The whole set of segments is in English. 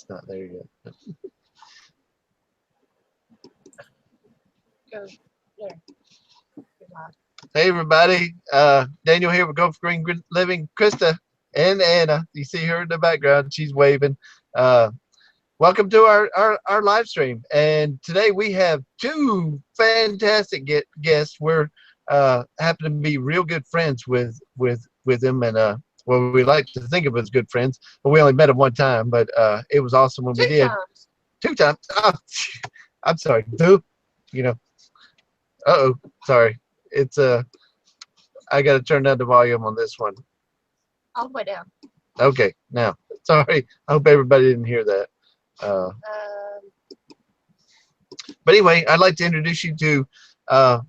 It's not there yet. Go there. Hey everybody, Daniel here with GoForGreenLiving. Krista and Anna, you see her in the background, she's waving. Welcome to our live stream, and today we have two fantastic guests. We're happen to be real good friends with them, and well, we like to think of them as good friends, but we only met them one time, but it was awesome when we did. Two times. Oh, I'm sorry, two, you know. Uh-oh, sorry. It's I got to turn down the volume on this one. All the way down. Okay, now, sorry. I hope everybody didn't hear that. But anyway, I'd like to introduce you to the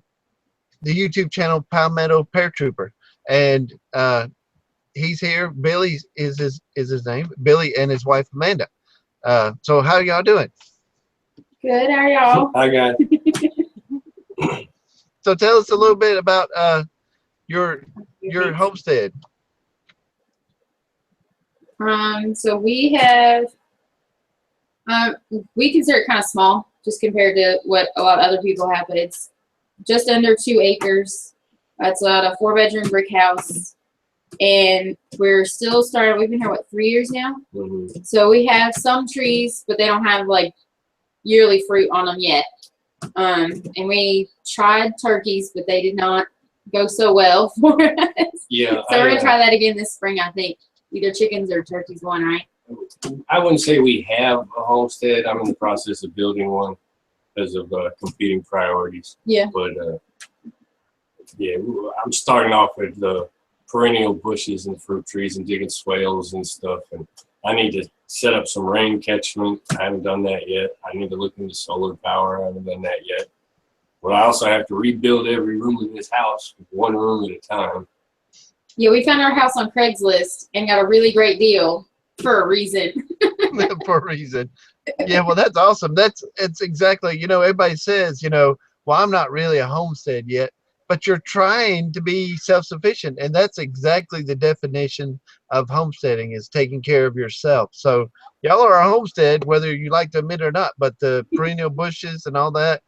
YouTube channel Palmetto Paratrooper, and he's here. Billy is his name. Billy and his wife Amanda. So how y'all doing? Good. How are y'all? Hi guys. So tell us a little bit about your homestead. So we have, we consider it kind of small, just compared to what a lot of other people have, but it's just under 2 acres. It's about a 4-bedroom brick house, and we're still starting. We've been here, what, 3 years now? Mm-hmm. So we have some trees, but they don't have like yearly fruit on them yet. And we tried turkeys, but they did not go so well for us. Yeah. So we're gonna try that again this spring, I think. Either chickens or turkeys, one, right? I wouldn't say we have a homestead. I'm in the process of building one because of competing priorities. Yeah. But yeah, I'm starting off with the perennial bushes and fruit trees and digging swales and stuff. And I need to set up some rain catchment. I haven't done that yet. I need to look into solar power. I haven't done that yet. But I also have to rebuild every room in this house, one room at a time. Yeah, we found our house on Craigslist and got a really great deal for a reason. For a reason. Yeah, well, that's awesome. It's exactly, you know, everybody says, you know, well, I'm not really a homestead yet, but you're trying to be self-sufficient, and that's exactly the definition of homesteading, is taking care of yourself. So y'all are a homestead, whether you like to admit it or not, but the perennial bushes and all that,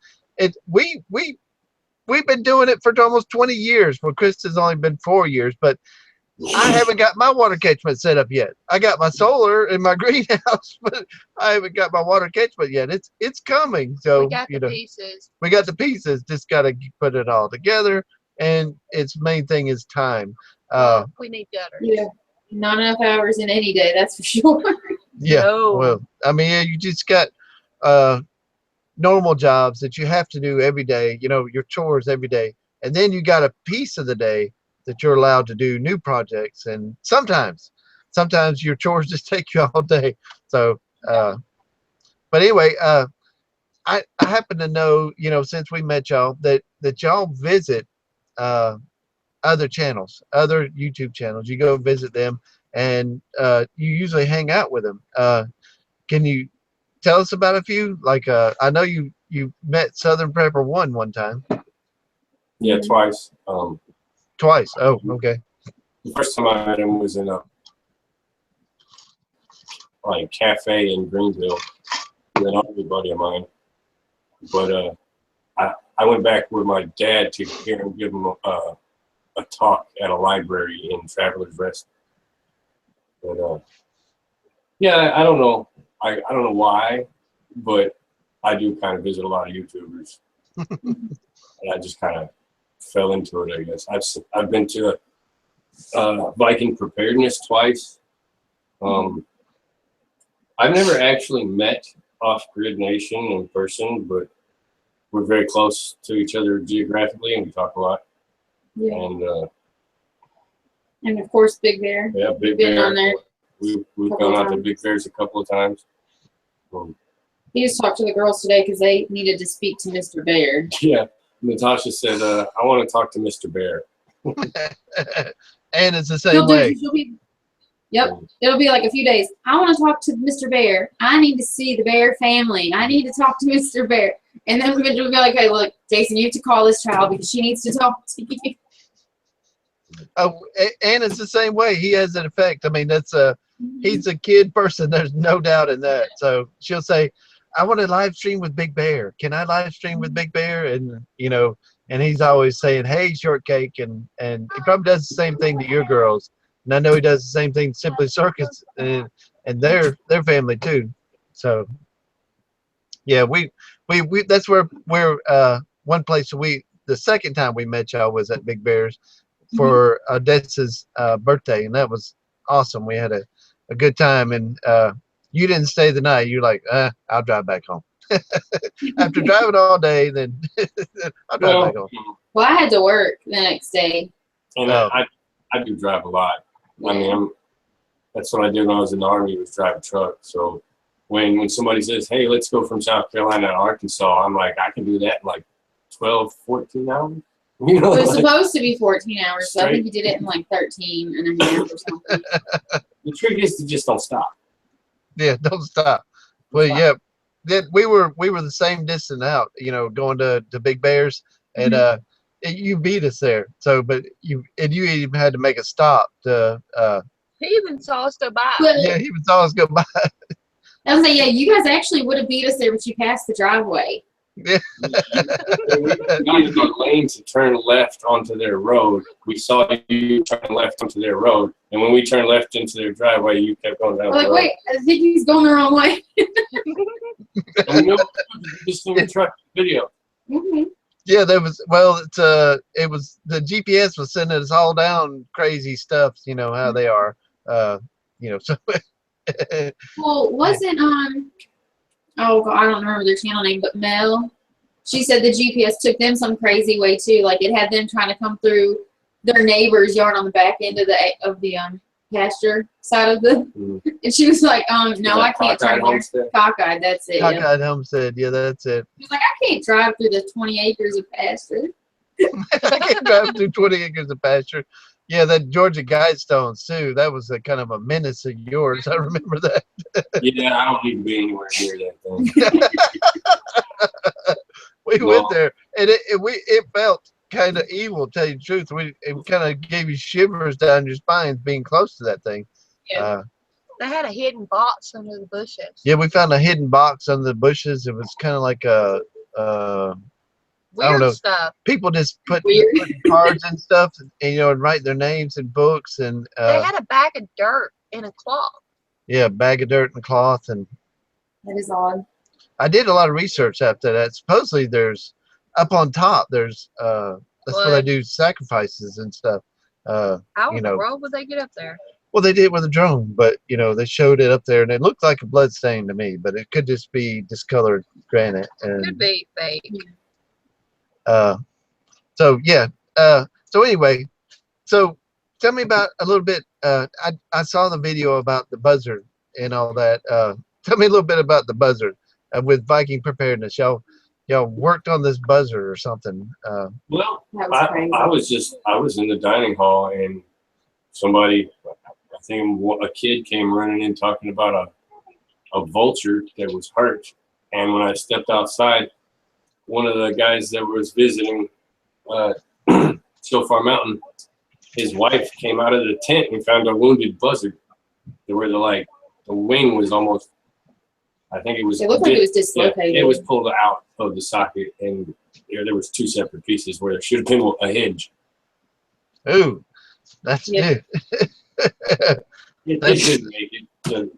we've been doing it for almost 20 years. Well, Krista's only been 4 years, but I haven't got my water catchment set up yet. I got my solar in my greenhouse, but I haven't got my water catchment yet. It's coming. So we got the pieces. We got the pieces. Just got to put it all together, and its main thing is time. We need gutters. Yeah, not enough hours in any day, that's for sure. Yeah. No. Well, I mean, you just got normal jobs that you have to do every day. You know, your chores every day, and then you got a piece of the day that you're allowed to do new projects, and sometimes your chores just take you all day. So but anyway, I happen to know, you know, since we met y'all, that y'all visit other channels, other YouTube channels. You go visit them, and you usually hang out with them. Can you tell us about a few? Like I know you met Southern Prepper one time. Yeah, twice. Twice. Oh, okay. The first time I met him was in a cafe in Greenville with an older buddy of mine. But I went back with my dad to hear him give him a talk at a library in Travelers Rest. But yeah, I don't know. I don't know why, but I do kind of visit a lot of YouTubers. And I just kind of fell into it, I guess. I've been to Viking preparedness twice. I've never actually met Off-Grid Nation in person, but we're very close to each other geographically, and we talk a lot. Yeah. And of course, Big Bear. Yeah, Big Been Bear. on there. We've gone out to Big Bears a couple of times. He just talked to the girls today because they needed to speak to Mr. Bear. Yeah. Natasha said, I want to talk to Mr. Bear. And it's the same way. Yep. It'll be like a few days. I want to talk to Mr. Bear. I need to see the Bear family. I need to talk to Mr. Bear. And then we'll be like, okay, look, Jason, you have to call this child because she needs to talk to you. Oh, and it's the same way. He has an effect. I mean, that's he's a kid person. There's no doubt in that. So she'll say, I want to live stream with Big Bear. Can I live stream with Big Bear? And, you know, and he's always saying, hey, Shortcake. And he probably does the same thing to your girls. And I know he does the same thing to Simply Circus and their family too. So, yeah, we that's where one place the second time we met y'all was at Big Bear's for Odessa's birthday. And that was awesome. We had a good time. And you didn't stay the night. You're like, I'll drive back home. After driving all day, then I'll drive back home. Well, I had to work the next day. And I do drive a lot. I mean, that's what I did when I was in the Army, was drive a truck. So when somebody says, hey, let's go from South Carolina to Arkansas, I'm like, I can do that in like 12, 14 hours. You know, It was like, supposed to be 14 hours, so I straight. think you did it in like 13 and a half or something. the trick is to just don't stop. Yeah, don't stop. Well, yeah, then we were the same distance out, you know, going to Big Bear's, and you beat us there. So, but you even had to make a stop to. He even saw us go by. Well, Yeah, he was always go by. I was like, yeah, you guys actually would have beat us there, but you passed the driveway. Yeah. We needed the lane to turn left onto their road. We saw you turn left onto their road, and when we turned left into their driveway, you kept going down I'm the like, road. wait, I think he's going the wrong way. And we know this in the truck video. Yeah, there was. Well, it was the GPS was sending us all down crazy stuff. You know how they are. You know, so. Well, wasn't oh God, I don't remember their channel name, but Mel, she said the GPS took them some crazy way too. Like it had them trying to come through their neighbor's yard on the back end of the pasture side of the. And she was like, no, I can't turn here. Cockeyed, that's it. Yeah. Cockeyed Homestead. Yeah, that's it. She was like, I can't drive through the 20 acres of pasture. I can't drive through 20 acres of pasture. Yeah, that Georgia Guidestones too. That was a kind of a menace of yours. I remember that. Yeah, I don't need to be anywhere near that thing. We went there, and it felt kind of evil. To tell you the truth, it kind of gave you shivers down your spine being close to that thing. Yeah. They had a hidden box under the bushes. Yeah, we found a hidden box under the bushes. It was kind of like a Weird I don't know. stuff. People just put Weird. cards and stuff, and you know, and write their names in books, and They had a bag of dirt in a cloth. yeah, bag of dirt and cloth. And That is odd. I did a lot of research after that. Supposedly, there's up on top. There's that's where they do sacrifices and stuff. How You in know. the world would they get up there? Well, they did it with a drone, but you know, they showed it up there, and it looked like a blood stain to me, but it could just be discolored granite. And Could be fake. so yeah. So anyway, so tell me about a little bit. I saw the video about the buzzard and all that. Tell me a little bit about the buzzard with Viking preparedness. Y'all worked on this buzzard or something. Well, That was crazy. I was in the dining hall, and somebody, I think a kid came running in talking about a vulture that was hurt. And when I stepped outside, one of the guys that was visiting Shofar Mountain, his wife came out of the tent and found a wounded buzzard. Where the wing was almost, I think it was. It looked like it was dislocated. Yeah, it was pulled out of the socket, and there was two separate pieces where there should have been a hinge. Ooh, that's Yeah. new. It didn't make it.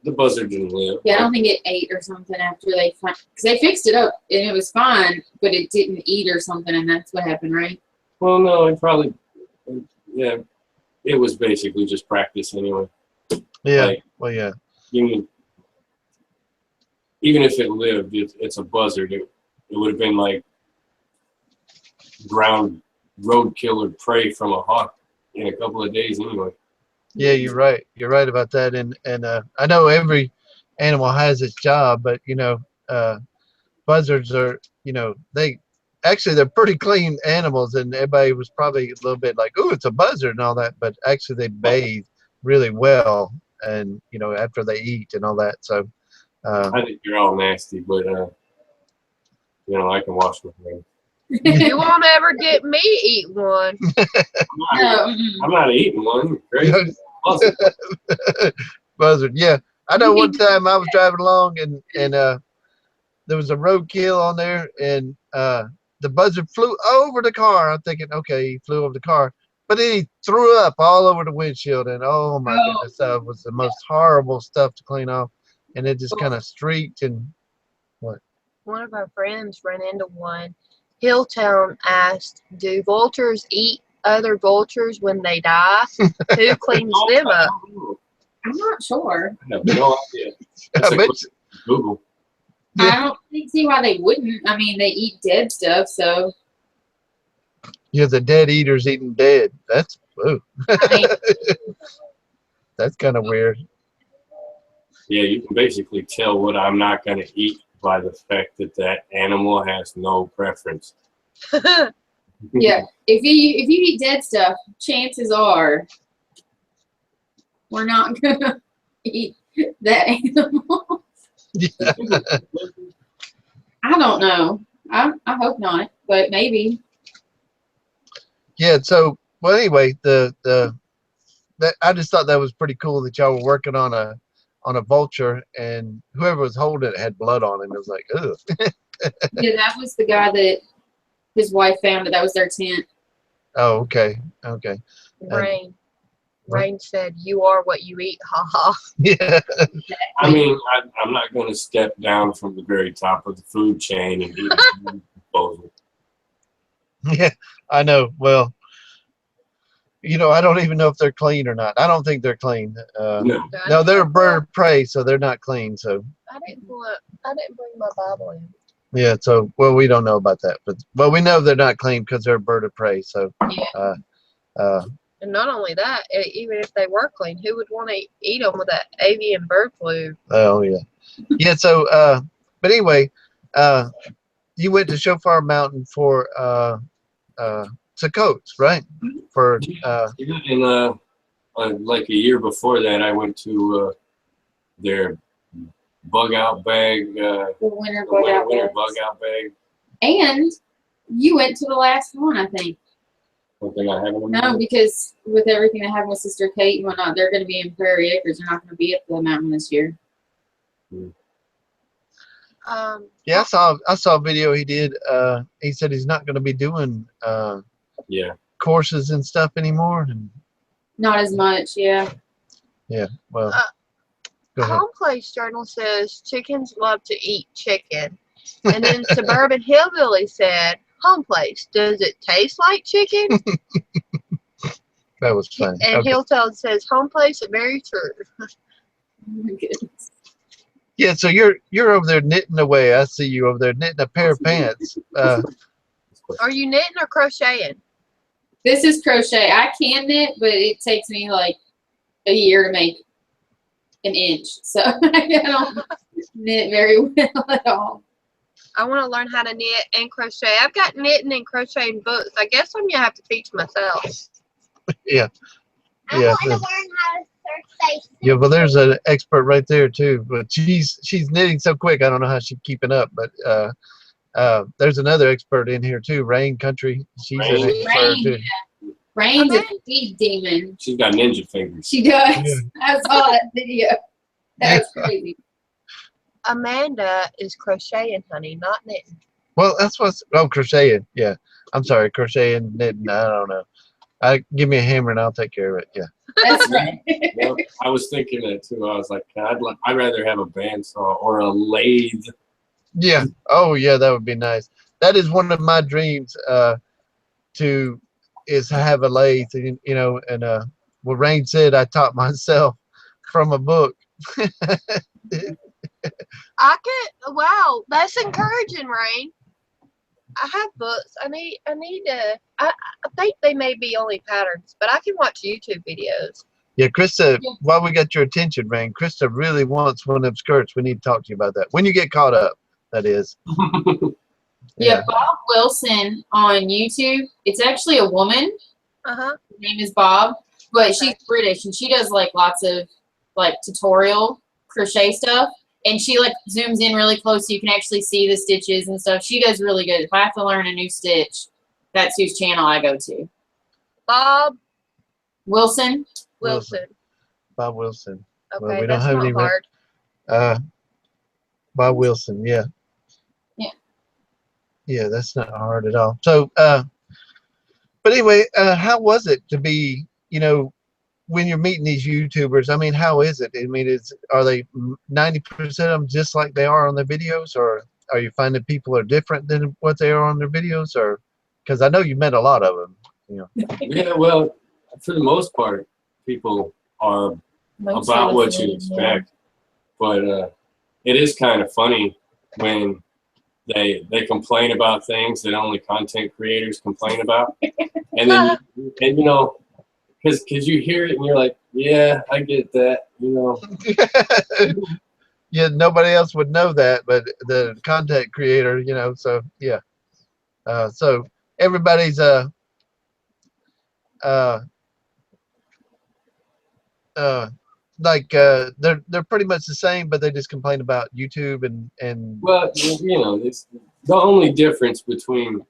The buzzard didn't live. Yeah, I don't think it ate or something after because they fixed it up and it was fine, but it didn't eat or something, and that's what happened, right? Well, no, it probably, yeah, it was basically just practice anyway. Yeah. Like, Well, yeah. even if it lived, it's a buzzard. It would have been like ground roadkill or prey from a hawk in a couple of days anyway. Yeah, you're right. You're right about that. And I know every animal has its job, but you know, buzzards are, you know, they're pretty clean animals, and everybody was probably a little bit like, "Ooh, it's a buzzard" and all that. But actually, they bathe really well, and you know, after they eat and all that. So I think you're all nasty, but you know, I can wash my hands. You won't ever get me to eat one. No. I'm not eating one. You're crazy. Buzzard. Buzzard. Yeah, I know. One time I was driving along and there was a roadkill on there, and the buzzard flew over the car. I'm thinking, okay, he flew over the car, but then he threw up all over the windshield, and oh my goodness, that was the most horrible stuff to clean off, and it just kind of streaked and what? One of our friends ran into one. Hilltown asked, "Do vultures eat other vultures when they die? Who cleans them up?" I'm not sure. I have no idea. That's I a bet quick Google. I don't see why they wouldn't. I mean, they eat dead stuff, so. you're the dead eaters eating dead. That's ooh. I mean, That's kind of weird. Yeah, you can basically tell what I'm not going to eat by the fact that that animal has no preference. yeah, if you eat dead stuff, chances are we're not gonna eat that animal. Yeah. I don't know. I hope not, but maybe. Yeah. So, well, anyway, that I just thought that was pretty cool that y'all were working on a vulture, and whoever was holding it had blood on it. It was like, ugh. Yeah, that was the guy that his wife found it. That was their tent. Oh, okay, okay. Rain said, "You are what you eat." Ha ha. Yeah. I mean, I'm not going to step down from the very top of the food chain and eat a food disposal. Yeah, I know. Well, I don't even know if they're clean or not. I don't think they're clean. No, they're a bird of prey, so they're not clean. So I didn't bring my Bible in. yeah. So well, we don't know about that, but we know they're not clean because they're a bird of prey. So Yeah. And not only that, even if they were clean, who would want to eat them with that avian bird flu? Oh yeah, yeah. So but anyway, you went to Shofar Mountain for Sakots, right? For in like a year before that, I went to their bug out bag, The winter the bug out winter bags. bug out bag. And you went to the last one, I think. Something I haven't. No, because with everything that happened with Sister Kate and whatnot, they're going to be in Prairie Acres. They're not going to be at the mountain this year. yeah, I saw a video he did. He said he's not going to be doing Yeah. courses and stuff anymore. And Not as much, yeah. yeah, well, go ahead. Home Place Journal says chickens love to eat chicken. And then Suburban Hillbilly said, "Home Place, does it taste like chicken?" That was funny. And Okay. Hilltown says, "Home Place, very true." Oh my goodness. Yeah, so you're over there knitting away. I see you over there knitting a pair of pants. Are you knitting or crocheting? This is crochet. I can knit, but it takes me like a year to make an inch. So I don't knit very well at all. I want to learn how to knit and crochet. I've got knitting and crocheting books. I guess I'm going to have to teach myself. Yeah. I Yeah. want to learn how to crochet. Yeah, well, there's an expert right there too. But she's knitting so quick. I don't know how she's keeping up. But there's another expert in here too, Rain Country. She's an expert too. Rain's a speed demon. She's got ninja fingers. She does. Yeah. I saw that video. That's crazy. Amanda is crocheting, honey, not knitting. Well, that's what's crocheting. Yeah, I'm sorry, crocheting, knitting. I don't know. Give me a hammer and I'll take care of it. Yeah. That's right. Well, I was thinking that too. I was like, I'd rather have a bandsaw or a lathe. Yeah. Oh, yeah, that would be nice. That is one of my dreams. To have a lathe, and what Rain said, I taught myself from a book. Wow, that's encouraging, Rain. I have books. I need to. I think they may be only patterns, but I can watch YouTube videos. Yeah, Krista, while we got your attention, Rain, Krista really wants one of them skirts. We need to talk to you about that. When you get caught up, that is. Yeah, Bob Wilson on YouTube. It's actually a woman. Uh-huh. Her name is Bob, but she's British and she does like lots of like tutorial crochet stuff. And she like zooms in really close so you can actually see the stitches and stuff. She does really good. If I have to learn a new stitch, that's whose channel I go to. Bob Wilson. Wilson. Bob Wilson. Well, Okay, we don't that's have not any hard. By Wilson. Yeah. Yeah. Yeah, that's not hard at all. So, but anyway, how was it to be, when you're meeting these YouTubers? I mean, how is it? I mean, are they 90% of them just like they are on their videos, or are you finding people are different than what they are on their videos? Or because I know you met a lot of them. Yeah, well, for the most part, people are Most about of what us you do, expect. But it is kind of funny when they complain about things that only content creators complain about, and then because you hear it and you're like, yeah, I get that, Yeah, nobody else would know that, but the content creator, so yeah. So everybody's uh they're pretty much the same, but they just complain about YouTube and Well, it's the only difference between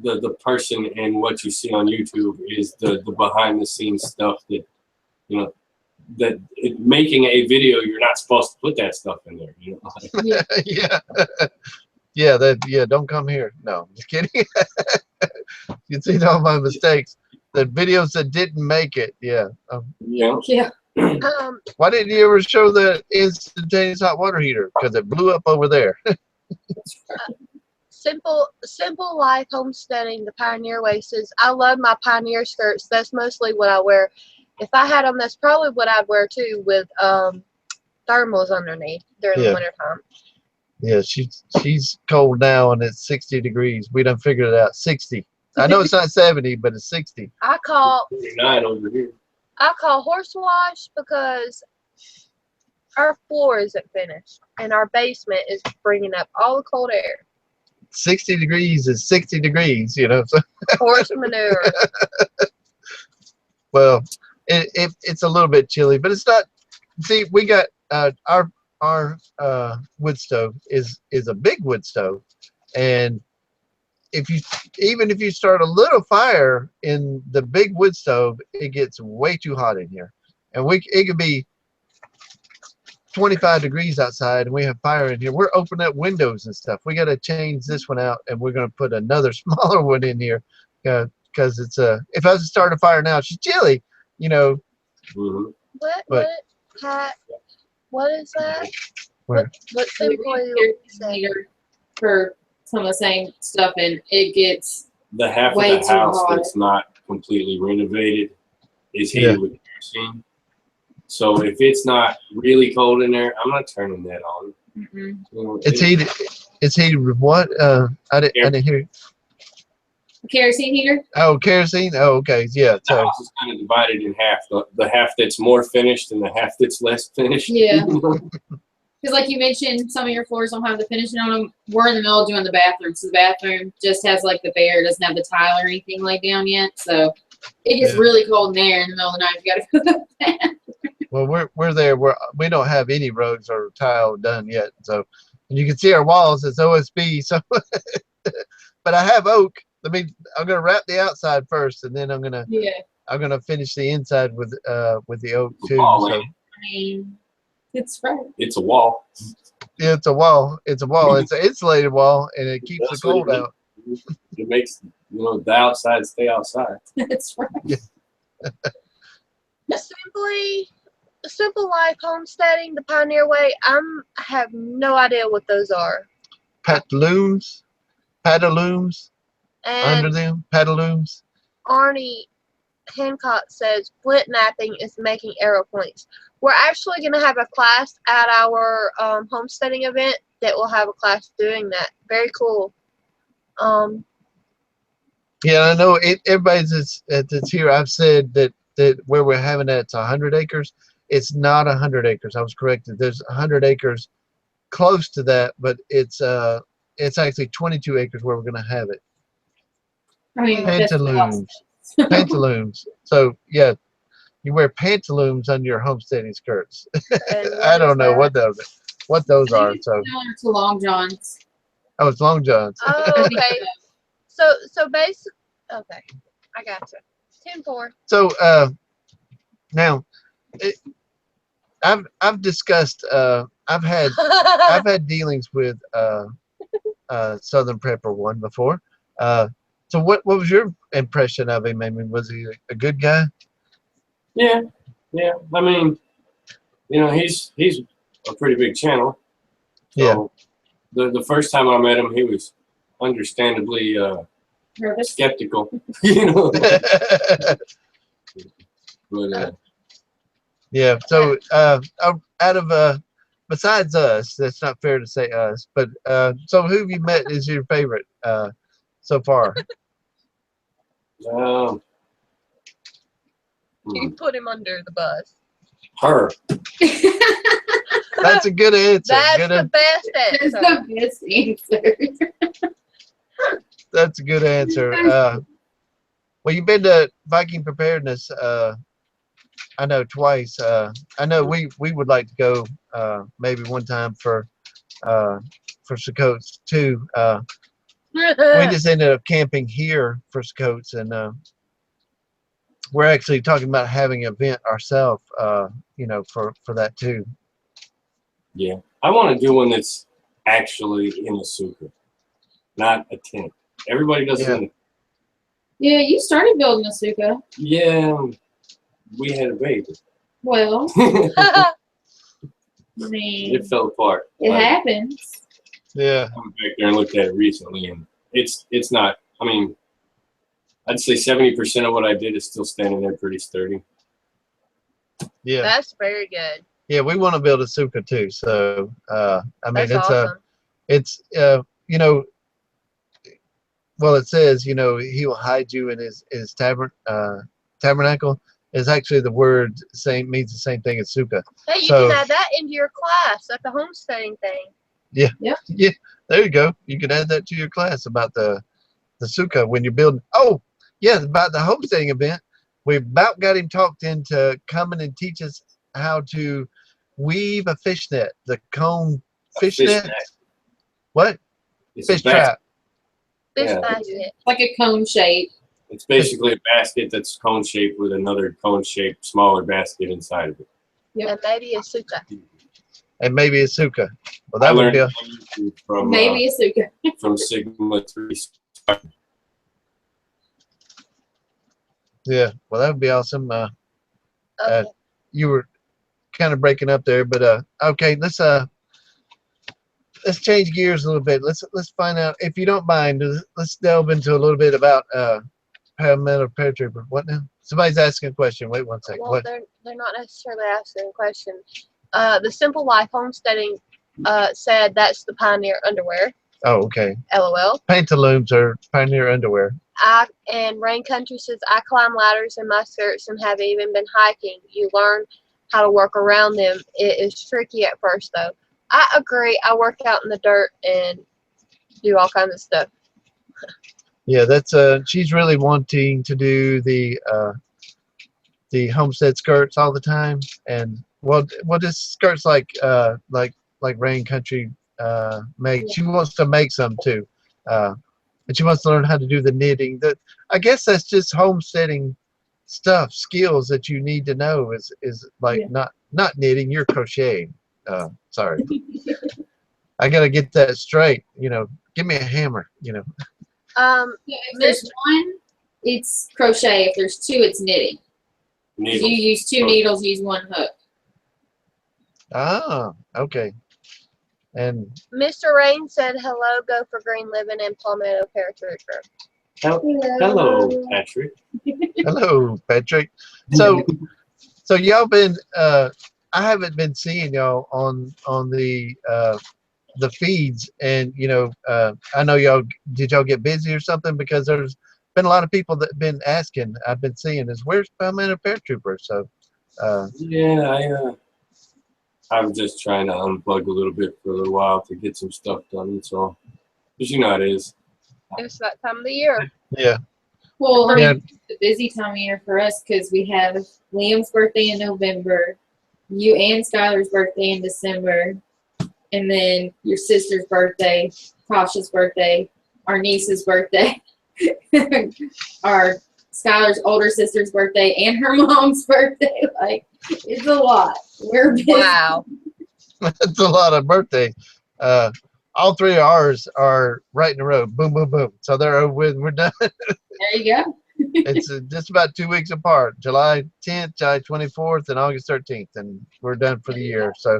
the person and what you see on YouTube is the behind the scenes stuff that making a video, you're not supposed to put that stuff in there. Yeah. yeah, don't come here. No, I'm just kidding. You can see all my mistakes. The videos that didn't make it. Yeah. Yeah. Why didn't you ever show the instantaneous hot water heater? Because it blew up over there. Simple life homesteading the Pioneer Way says, I love my Pioneer skirts. That's mostly what I wear. If I had them, that's probably what I'd wear too, with thermals underneath during the wintertime. Yeah, she's cold now, and it's 60 degrees. We done figured it out. 60. I know it's not 70, but it's 60. I call 9 over here. horse wash because our floor isn't finished and our basement is bringing up all the cold air. 60 degrees is 60 degrees, So. Horse manure. Well, it's a little bit chilly, but it's not. See, we got our wood stove is a big wood stove, and even if you start a little fire in the big wood stove, it gets way too hot in here, and it could be 25 degrees outside, and we have fire in here. We're opening up windows and stuff. We got to change this one out, and we're going to put another smaller one in here, because it's if I was to start a fire now, it's chilly, Mm-hmm. What is that? Where? What So we simple use their heater for some of the same stuff, and it gets The half of way the too house hot. that's not completely renovated is heated with kerosene. So if it's not really cold in there, I'm not turning that on. It's heated. It's heated with what? I didn't hear. Kerosene heater. Oh, kerosene. Oh, okay. Yeah. The So house is kind of divided in half. The half that's more finished and the half that's less finished. Yeah. Because like you mentioned, some of your floors don't have the finishing on them. We're in the middle of doing the bathroom. So the bathroom just has like the bare, doesn't have the tile or anything laid down yet. So it gets really cold in there in the middle of the night. You got to go to the bathroom. well, we're there. We don't have any rugs or tile done yet. So, and you can see our walls. It's OSB. So, but I have oak. I'm gonna wrap the outside first, and then I'm gonna finish the inside with the oak too. So. I mean, it's right. It's a wall. Yeah, it's a wall. It's an insulated wall, and it keeps the cold out. It makes the outside stay outside. That's right. Yeah. Simple life homesteading the Pioneer Way. I have no idea what those are. Pantaloons, And under them, pantaloons. Arnie Hancock says flint napping is making arrow points. We're actually going to have a class at our homesteading event that will have a class doing that. Very cool. Yeah, I know everybody's that's here. I've said that where we're having it, it's 100 acres. It's not 100 acres. I was corrected. There's 100 acres close to that, but it's actually 22 acres where we're going to have it. I mean, Pantaloons. So yeah, you wear pantaloons under your homesteading skirts. I don't know what those are. So similar to long johns. oh, it's long johns. Oh, okay. So basically, okay, I gotcha. 10-4. So now, I've discussed I've had dealings with Southern Prepper one before. So what was your impression of him? I mean, was he a good guy? Yeah, yeah. I mean, you know, he's a pretty big channel. So the first time I met him, he was understandably Nervous. skeptical, you know. But Yeah. So out of besides us, that's not fair to say us, but so who have you met is your favorite so far? You put him under the bus. her. That's a good answer. That's Good the best That's answer. the best answer. That's a good answer. Well, you've been to Viking Preparedness, I know twice. I know we would like to go maybe one time for Sukkot too. We just ended up camping here for Sukkot, and we're actually talking about having an event ourselves. You know, for that too. Yeah, I want to do one that's actually in the sukkah, not a tent. Everybody does it. Yeah. Yeah, you started building a sukkah. Yeah, we had a baby. Well, I mean, It fell apart. it Like, happens. Yeah. I went back there and looked at it recently, and it's not. I mean, I'd say 70% of what I did is still standing there pretty sturdy. Yeah. That's very good. Yeah. We want to build a sukkah too. So I mean, That's awesome. it's you know, well, it says, you know, he will hide you in his tabernacle. Is actually the word means the same thing as sukkah. Hey, you So- can add that into your class, like the homesteading thing. Yeah, there you go. You can add that to your class about the sukkah when you're building. Oh, yeah, about the homesteading event. We about got him talked into coming and teach us how to weave a fishnet, the cone fishnet. net. What? It's Fish a basket. trap. Fish Yeah. basket. Like a cone shape. It's basically a basket that's cone shaped with another cone shaped smaller basket inside of it. Yep. And maybe a sukkah. And maybe a sukkah. Well, I that would learned be on YouTube from Maybe a sukkah. from Sigma 3. yeah. Well, that would be awesome. Okay. You were kind of breaking up there, but okay, let's change gears a little bit. Let's find out, if you don't mind, let's delve into a little bit about Palmetto Paratrooper. What now? Somebody's asking a question. Wait one second. Well, What? they're not necessarily asking a question. The Simple Life Homesteading said that's the Pioneer underwear. Oh, okay. LOL. Pantaloons are Pioneer underwear. And Rain Country says, I climb ladders in my skirts and have even been hiking. You learn how to work around them. It is tricky at first, though. I agree. I work out in the dirt and do all kinds of stuff. Yeah, that's she's really wanting to do the homestead skirts all the time, and what is skirts like Rain Country make. She wants to make some too, and she wants to learn how to do the knitting. That, I guess that's just homesteading stuff, skills that you need to know. Is like not knitting, you're crocheting. Sorry, I gotta get that straight. You know, give me a hammer. You know. Yeah, if there's one, it's crochet. If there's two, it's knitting. If you use two needles, use one hook. Ah, okay. And Mr. Rain said, hello, GoForGreenLiving and Palmetto Paratrooper. Hello, Patrick. hello, Patrick. So y'all been I haven't been seeing y'all on the feeds, and you know, I know y'all, did y'all get busy or something? Because there's been a lot of people that have been asking. I've been seeing is, where's Palmetto Paratrooper? So Yeah, I'm just trying to unplug a little bit for a little while to get some stuff done. That's all. Because you know how it is. It's that time of the year. yeah. Well, I Yeah. mean, it's a busy time of year for us because we have Liam's birthday in November, you and Skylar's birthday in December, and then your sister's birthday, Tasha's birthday, our niece's birthday, our Skylar's older sister's birthday, and her mom's birthday. Like, it's a lot. We're busy. Wow. That's a lot of birthdays. All three of ours are right in a row. Boom, boom, boom. So they're over with. We're done. There you go. It's just about 2 weeks apart. July 10th, July 24th, and August 13th, and we're done for the year. So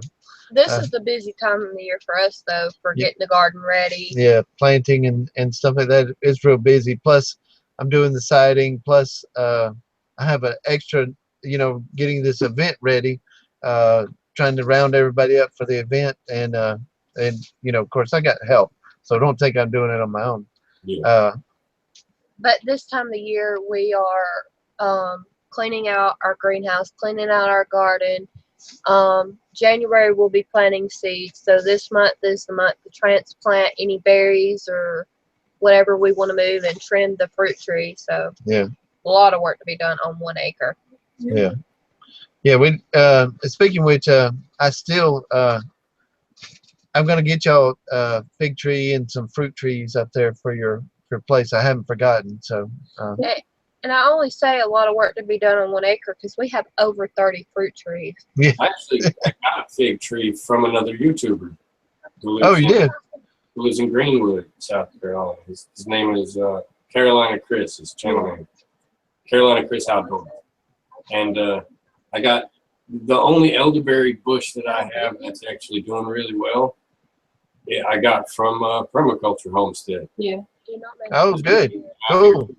This is the busy time of the year for us, though, for Yeah. getting the garden ready. yeah, planting and stuff like that is real busy. Plus, I'm doing the siding. Plus, I have an extra, getting this event ready. Trying to round everybody up for the event, and of course, I got help, so don't think I'm doing it on my own. Yeah. But this time of the year, we are cleaning out our greenhouse, cleaning out our garden. January, we'll be planting seeds. So this month is the month to transplant any berries or whatever we want to move and trim the fruit tree. So Yeah. a lot of work to be done on 1 acre. Yeah. Yeah, we speaking of which, I still I'm gonna get y'all fig tree and some fruit trees up there for your place. I haven't forgotten. So And I only say a lot of work to be done on 1 acre because we have over 30 fruit trees. Actually, I got a fig tree from another YouTuber. Oh, you did? Who lives in Greenwood, South Carolina. His name is Carolina Chris, his channel name. Carolina Chris Outdoors. And I got the only elderberry bush that I have that's actually doing really well. Yeah, I got from Permaculture Homestead. Yeah. Oh, good. Cool.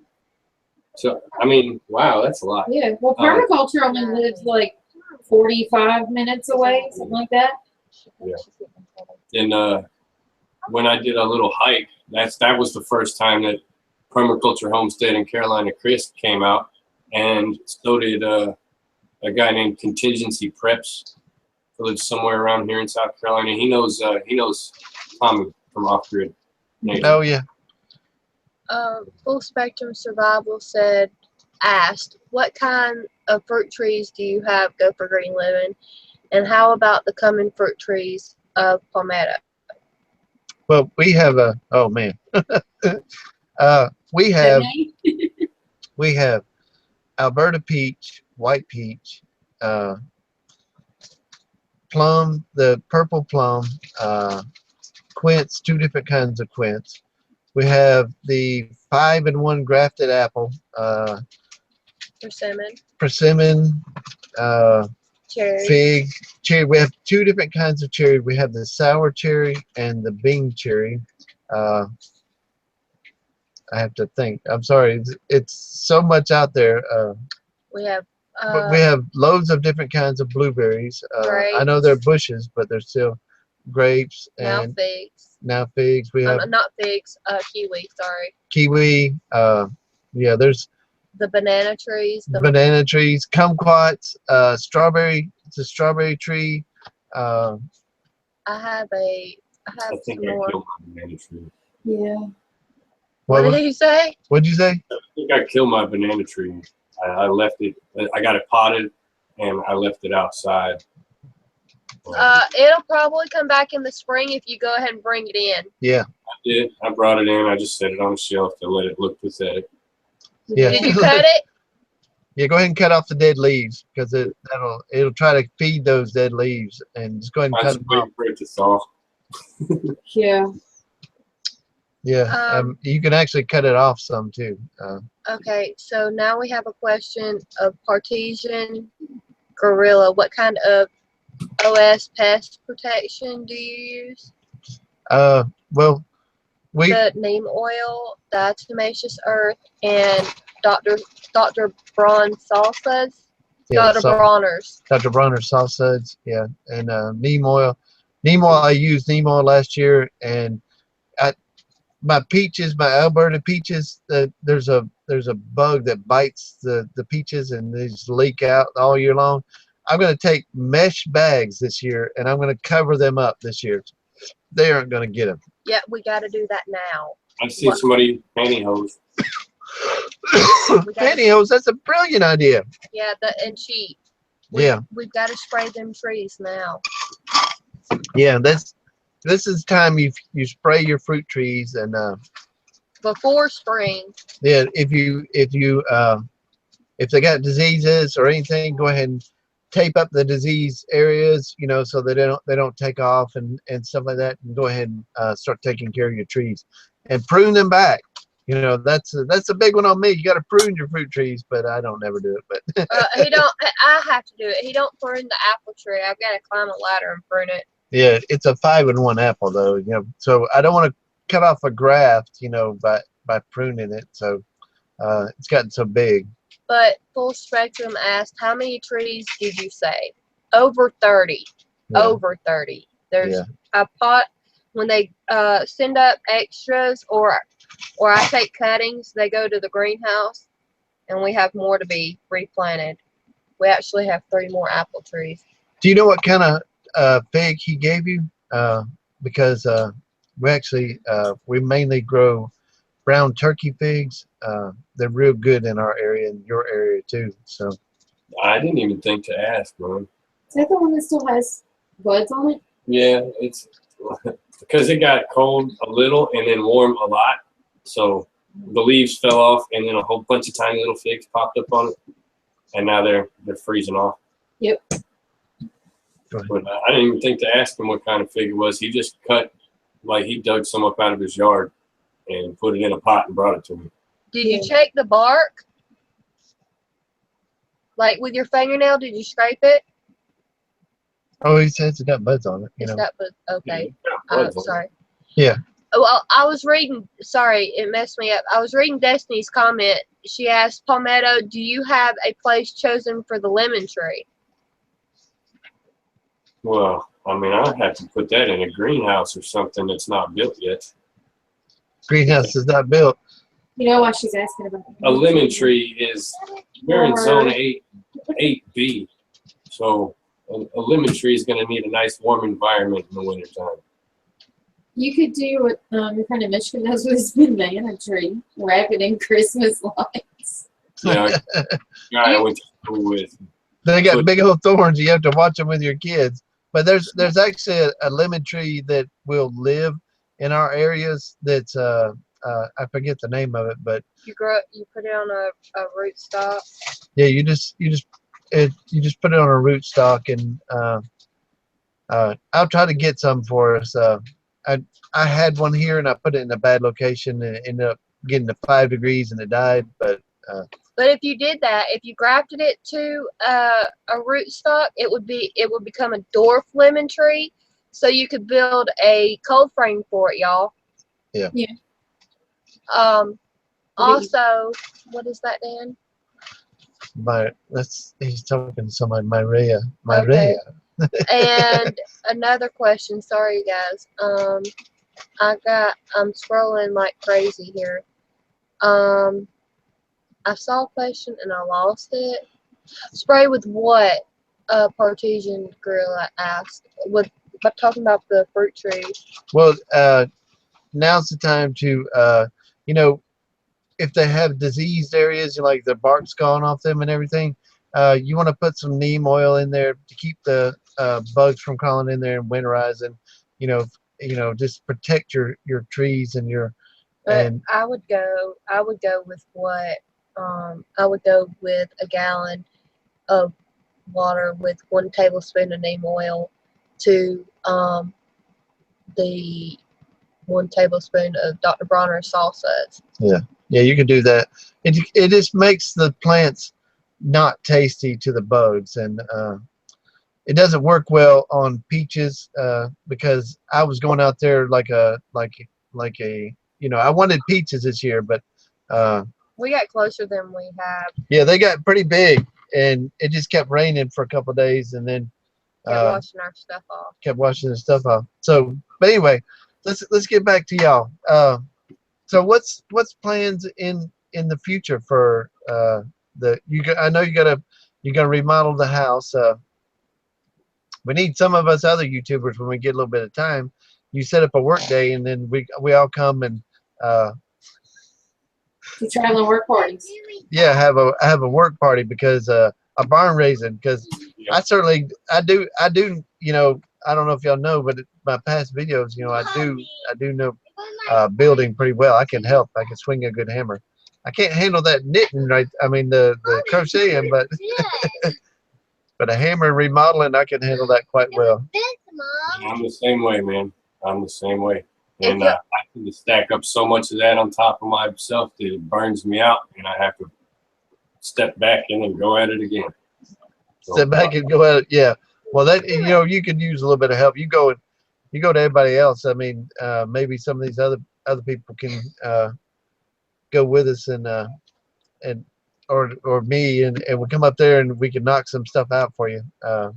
So, I mean, wow, that's a lot. Yeah. Well, permaculture only lives like 45 minutes away, something like that. Yeah. And when I did a little hike, that was the first time that Permaculture Homestead and Carolina Chris came out, and so did a guy named Contingency Preps, who lives somewhere around here in South Carolina. He knows Tommy from Off Grid Nation. Oh yeah. Full Spectrum Survival asked, what kind of fruit trees do you have Go for Green Living? And how about the coming fruit trees of Palmetto? Well, we have we have Alberta peach, white peach, plum, the purple plum, quince, 2 different kinds of quince. We have the 5-in-1 grafted apple, persimmon, Cherry. fig, cherry. We have 2 different kinds of cherry. We have the sour cherry and the Bing cherry. I have to think. I'm sorry. It's so much out there. We have But we have loads of different kinds of blueberries. I know they're bushes, but they're still grapes and now figs. Figs. We have Not figs, kiwi, sorry. kiwi. Yeah, there's The banana trees. banana trees, kumquats, strawberry. It's a strawberry tree. I have I some think I more. killed my banana tree. Yeah. What did he say? What'd you say? I think I killed my banana tree. I left it. I got it potted, and I left it outside. It'll probably come back in the spring if you go ahead and bring it in. Yeah. I did. I brought it in. I just set it on the shelf to let it look pathetic. Yeah. Did you cut it? Yeah, go ahead and cut off the dead leaves because it'll try to feed those dead leaves, and just go ahead and I cut just them off. wait for it to thaw. Yeah. Yeah, you can actually cut it off some too. Okay, so now we have a question of Partisan Gorilla. What kind of OS pest protection do you use? Well, The neem oil, diatomaceous earth, and Dr. Braun salsas. Dr. Bronner's. Dr. Bronner's soft suds, yeah, and neem oil. Neem oil, I used neem oil last year, and my peaches, my Alberta peaches, there's a bug that bites the peaches, and they just leak out all year long. I'm going to take mesh bags this year, and I'm going to cover them up this year. They aren't going to get them. Yeah, we got to do that now. I see somebody use pantyhose. Pantyhose, that's a brilliant idea. Yeah, and cheap. Yeah. We've got to spray them trees now. Yeah, this is time you spray your fruit trees, and before spring. yeah, if they got diseases or anything, go ahead and tape up the disease areas, you know, so that they don't take off and stuff like that, and go ahead and start taking care of your trees and prune them back. You know, that's a big one on me. You got to prune your fruit trees, but I don't ever do it. But He don't. I have to do it. He don't prune the apple tree. I've got to climb a ladder and prune it. yeah, it's a 5-in-1 apple though, you know, so I don't want to cut off a graft, you know, by pruning it. So it's gotten so big. But Full Spectrum asked, how many trees did you say? Over 30. Yeah. Over 30. There's Yeah. a pot when they send up extras or I take cuttings, they go to the greenhouse and we have more to be replanted. We actually have 3 more apple trees. Do you know what kind of fig he gave you? Because we actually we mainly grow brown turkey figs. They're real good in our area and your area too. So I didn't even think to ask, man. Is that the one that still has buds on it? Yeah, it's because it got cold a little and then warm a lot. So the leaves fell off and then a whole bunch of tiny little figs popped up on it. And now they're freezing off. Yep. But I didn't even think to ask him what kind of fig it was. He just he dug some up out of his yard and put it in a pot and brought it to me. Did you check the bark? Like with your fingernail, did you scrape it? oh, he says it got buds on it. You It's know. got buds. Okay. Yeah, buds on it. Sorry. Yeah. Well, I was reading. Sorry, it messed me up. I was reading Destiny's comment. She asked Palmetto, "Do you have a place chosen for the lemon tree?" Well, I mean, I'd have to put that in a greenhouse or something that's not built yet. Greenhouse is not built. You know why she's asking about A lemon tree is, we're in zone 8B. So a lemon tree is going to need a nice warm environment in the wintertime. You could do what your friend in Michigan does with his banana tree. Wrap it in Christmas lights. Yeah, guy I went to school with. They got big old thorns. You have to watch them with your kids. But there's actually a lemon tree that will live in our areas. That's I forget the name of it, but You put it on a root stock. yeah, you just put it on a root stock, and I'll try to get some for us. I had one here and I put it in a bad location and it ended up getting to 5 degrees and it died. But if you did that, if you grafted it to a root stock, it would become a dwarf lemon tree. So you could build a cold frame for it, y'all. Yeah. Yeah. Also, what is that, Dan? he's talking to somebody. Myria. Okay. And another question. Sorry, guys. I'm scrolling like crazy here. I saw a question and I lost it. Spray with what? Partisan Gorilla asked. I'm talking about the fruit trees. Well, now's the time to, if they have diseased areas, like the bark's gone off them and everything, you want to put some neem oil in there to keep the bugs from crawling in there and winterizing. Just protect your trees and your. But And I would go with what? I would go with a gallon of water with 1 tablespoon of neem oil to the 1 tablespoon of Dr. Bronner's salsa. yeah, you can do that. It just makes the plants not tasty to the bugs, and it doesn't work well on peaches because I was going out there like a I wanted peaches this year, but We got closer than we have. yeah, they got pretty big, and it just kept raining for a couple of days, and then Kept washing our stuff off. kept washing the stuff off. So, but anyway, let's get back to y'all. So what's plans in the future for I know you're gonna remodel the house. We need some of us other YouTubers when we get a little bit of time. You set up a work day, and then we all come and To traveling work parties. yeah, have a work party because a barn raising, because Yeah. I do I don't know if y'all know, but my past videos, I do know building pretty well. I can help. I can swing a good hammer. I can't handle that knitting the crocheting, but but a hammer remodeling, I can handle that quite well. This, Mom. I'm the same way, man. I'm the same way. If And you- I can stack up so much of that on top of myself that it burns me out, and I have to step back in and go at it again. So, Sit back and go at it. Yeah. Well, that you could use a little bit of help. You go to everybody else. I mean, maybe some of these other people can go with us and or me and we'll come up there and we can knock some stuff out for you. All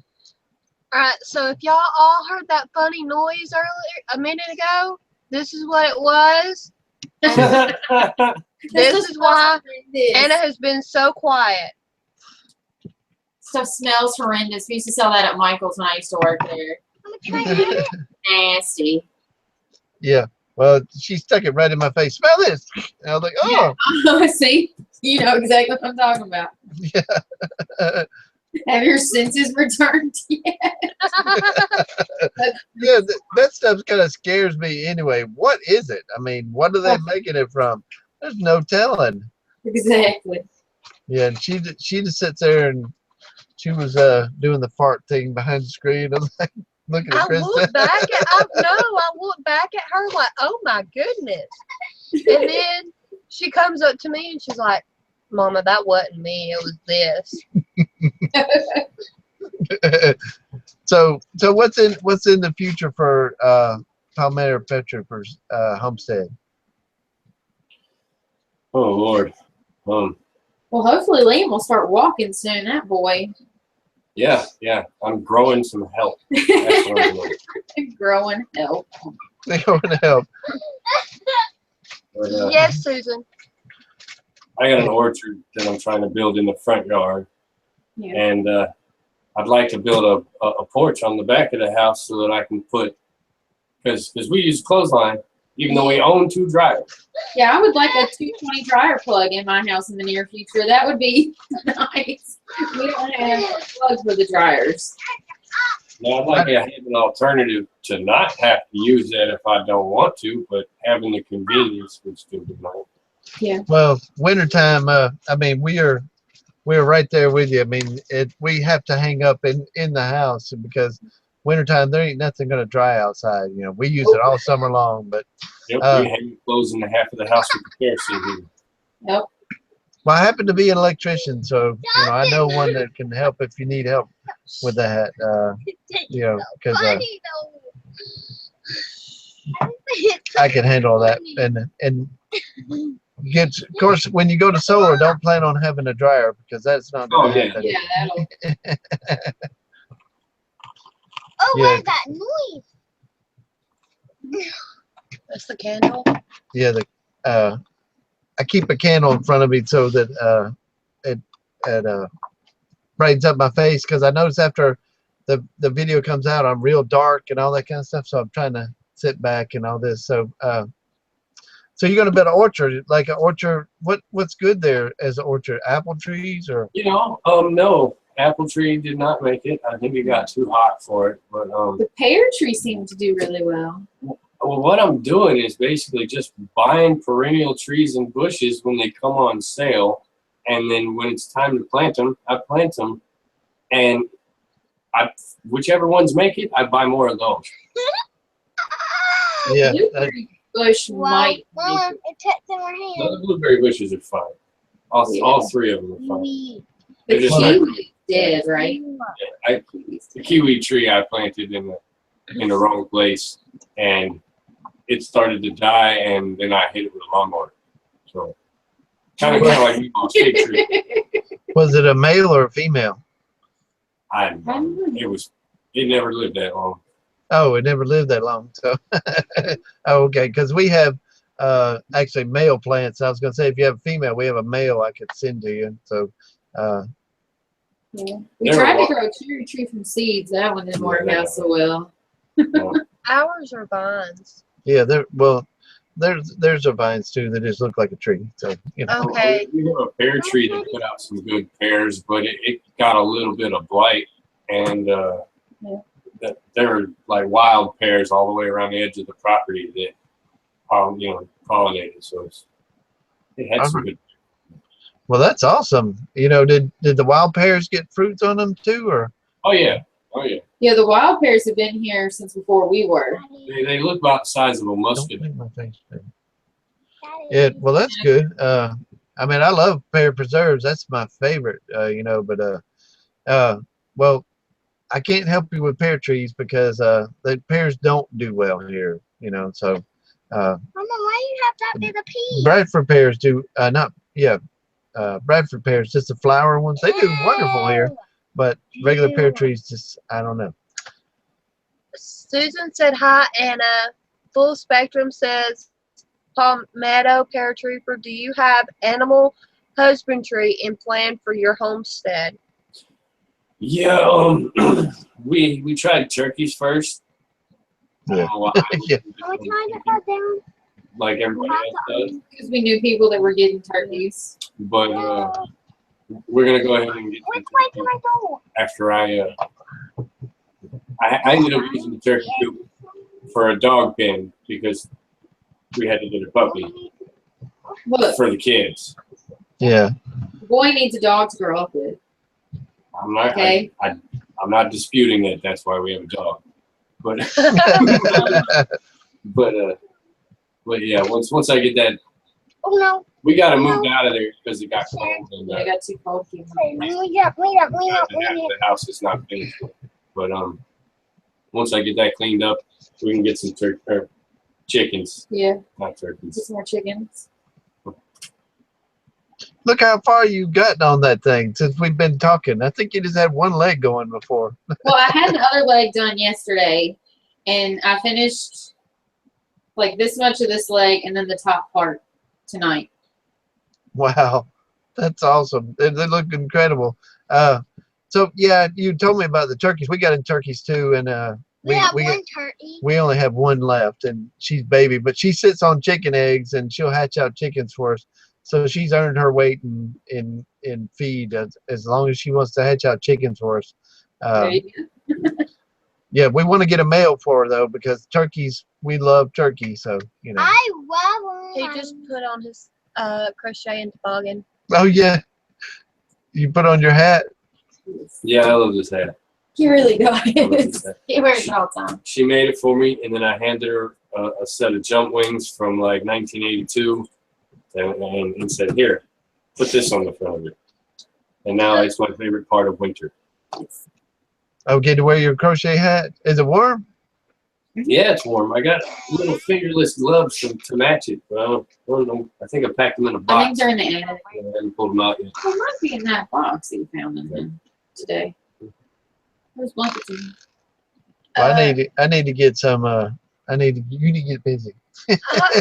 right, so if y'all all heard that funny noise earlier, a minute ago, this is what it was. This is why Anna has been so quiet. Stuff smells horrendous. We used to sell that at Michael's when I used to work there. I'm gonna try it. Nasty. Yeah. Well, she stuck it right in my face. Smell this. And I was like, oh. See? You know exactly what I'm talking about. Yeah. Have your senses returned yet? Yeah, that stuff kind of scares me anyway. What is it? I mean, what are they making it from? There's no telling. Exactly. Yeah, and she just sits there and she was doing the fart thing behind the screen. I was like, looking at I Krista. looked back at I looked back at her like, oh my goodness. And then she comes up to me and she's like, Mama, that wasn't me, it was this. So what's in the future for Palmetto Paratroopers Homestead? oh Lord. Well, hopefully Liam will start walking soon, that boy. Yeah. I'm growing some help. That's what I'm doing. Growing help. They're going to help. But, Yes, Susan. I got an orchard that I'm trying to build in the front yard, Yeah. and I'd like to build a porch on the back of the house so that I can put, because we use clothesline, even though we own 2 dryers. Yeah, I would like a 220 dryer plug in my house in the near future. That would be nice. We don't have plugs for the dryers. Now, I'd like to have an alternative to not have to use that if I don't want to, but having the convenience would still be nice. Yeah. Well, wintertime, I mean, we're right there with you. I mean, we have to hang up in the house because wintertime, there ain't nothing going to dry outside. You know, we use it all summer long, but Yep, we hang clothes in the half of the house with the kerosene here. Yep. well, I happen to be an electrician, so I know one that can help if you need help with that. Because Funny though. I can handle that. And of course, when you go to solar, don't plan on having a dryer because that's not going to happen. Yeah, that'll. Oh, Yeah. what is that noise? That's the candle. Yeah, I keep a candle in front of me so that it brightens up my face because I notice after the video comes out, I'm real dark and all that kind of stuff. So I'm trying to sit back and all this. So so you're going to build an orchard, like an orchard. What's good there as an orchard? Apple trees or? No, apple tree did not make it. I think it got too hot for it. But The pear tree seemed to do really well. well, what I'm doing is basically just buying perennial trees and bushes when they come on sale, and then when it's time to plant them, I plant them, and whichever ones make it, I buy more of those. Yeah. Blueberry bush might. Mom, it touched in her No, hand. the blueberry bushes are fine. All 3 of them are fine. Me. The They're just like- kiwi dead, right? The kiwi tree I planted in the wrong place, and it started to die, and then I hit it with a lawnmower. So kind of like you know, shade tree. Was it a male or a female? It never lived that long. Oh, it never lived that long. So, okay, because we have actually male plants. I was going to say if you have a female, we have a male I could send to you. So, Yeah. We Never tried to wa- grow a cherry tree from seeds. That one didn't work out so well. Ours are vines. yeah, there's a vines too that just look like a tree. So, Okay. We have a pear tree that put out some good pears, but it got a little bit of blight, and there were like wild pears all the way around the edge of the property that pollinated. So it had some good. Well, that's awesome. Did the wild pears get fruits on them too, or? Oh yeah. Oh yeah. Yeah, the wild pears have been here since before we were. They look about the size of a Don't musket. make my face big. Yeah, well, that's good. I mean, I love pear preserves. That's my favorite. You know, but well, I can't help you with pear trees because the pears don't do well here. You know, so Mama, why you have that big a piece? Bradford pears do not. Yeah, Bradford pears, just the flower ones. They do wonderful here, but regular pear trees just I don't know. Susan said hi, Anna. Full Spectrum says, Palmetto Paratrooper, do you have animal husbandry in plan for your homestead? Yeah. We tried turkeys first. I Yeah. don't know why. Yeah. How much time is that down? Like everybody else does. Because we knew people that were getting turkeys. But we're gonna go ahead and get Which the way turkey can I go? after I ended up using the turkey coop for a dog pen because we had to get a puppy Look, for the kids. Yeah. the boy needs a dog to grow up with. I'm not. Okay. I'm not disputing that. That's why we have a dog. But but yeah. Once I get that, Oh no. we got to move out of there because it got cold and I got too cold. to keep them. the house is not finished. But once I get that cleaned up, we can get some chickens, Yeah, not turkeys. just more chickens. Look how far you gotten on that thing since we've been talking. I think you just had one leg going before. Well, I had the other leg done yesterday, and I finished like this much of this leg and then the top part tonight. Wow, that's awesome. They look incredible. So yeah, you told me about the turkeys. We got in turkeys too, and We have one turkey. we only have one left, and she's baby, but she sits on chicken eggs, and she'll hatch out chickens for us. So she's earned her weight in feed as long as she wants to hatch out chickens for us. There you go. Yeah, we want to get a male for her though because turkeys, we love turkey. So you know. I love He one. just put on his crochet and toboggan. Oh yeah, you put on your hat. Yeah, I love this hat. He really I love this does. hat. He wears it all the time. She made it for me, and then I handed her a set of jump wings from like 1982, and said, "Here, put this on the front of it." And now it's my favorite part of winter. Okay, to wear your crochet hat. Is it warm? Yeah, it's warm. I got little fingerless gloves to match it, but I don't know. I think I packed them in a I think box. they're in the attic. I haven't pulled them out yet. They might be in that box that you found in there today. There's blankets in there. Well, I need to get some. You need to get busy. I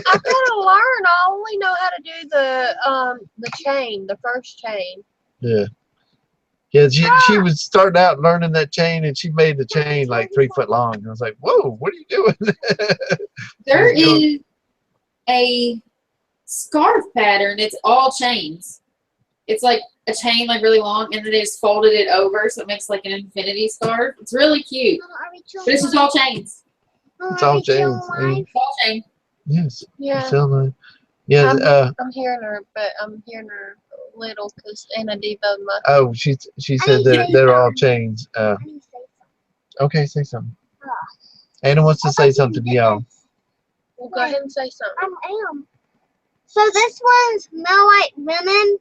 gotta learn. I only know how to do the chain, the first chain. Yeah. Yeah, she was starting out learning that chain, and she made the chain like 3 foot long. And I was like, "Whoa, what are you doing?" There is a scarf pattern. It's all chains. It's like a chain, like really long, and then they just folded it over, so it makes like an infinity scarf. It's really cute, but it's just all chains. It's all chains. It's all chain. Yes. Yeah. Still, yeah. I'm hearing her, but I'm hearing her little because Anna debugged my. Oh, she said they're all chains. Okay, say something. Anna wants to say something to y'all. Well, go ahead and say something. I am. So this one smell like lemon,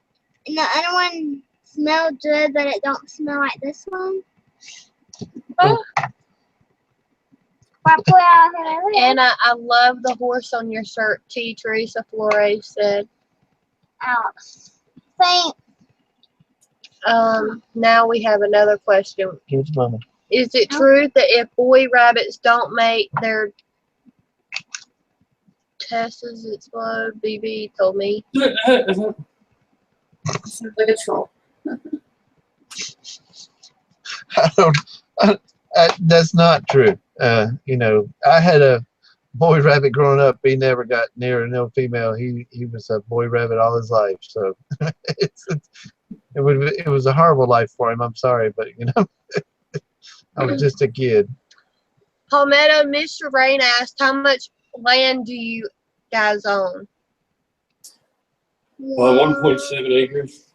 and the other one smell good, but it don't smell like this one. Oh. And Anna, I love the horse on your shirt. T. Teresa Flores said. thanks. Now we have another question. Give it to Mama. Is it true that if boy rabbits don't mate, their testes explode? BB told me. Sounds like a troll. That's not true. You know, I had a boy rabbit growing up. He never got near no female. He was a boy rabbit all his life. So it was a horrible life for him. I'm sorry, but you know, I was just a kid. Palmetto, Mr. Rain asked, how much land do you guys own? 1.7 acres.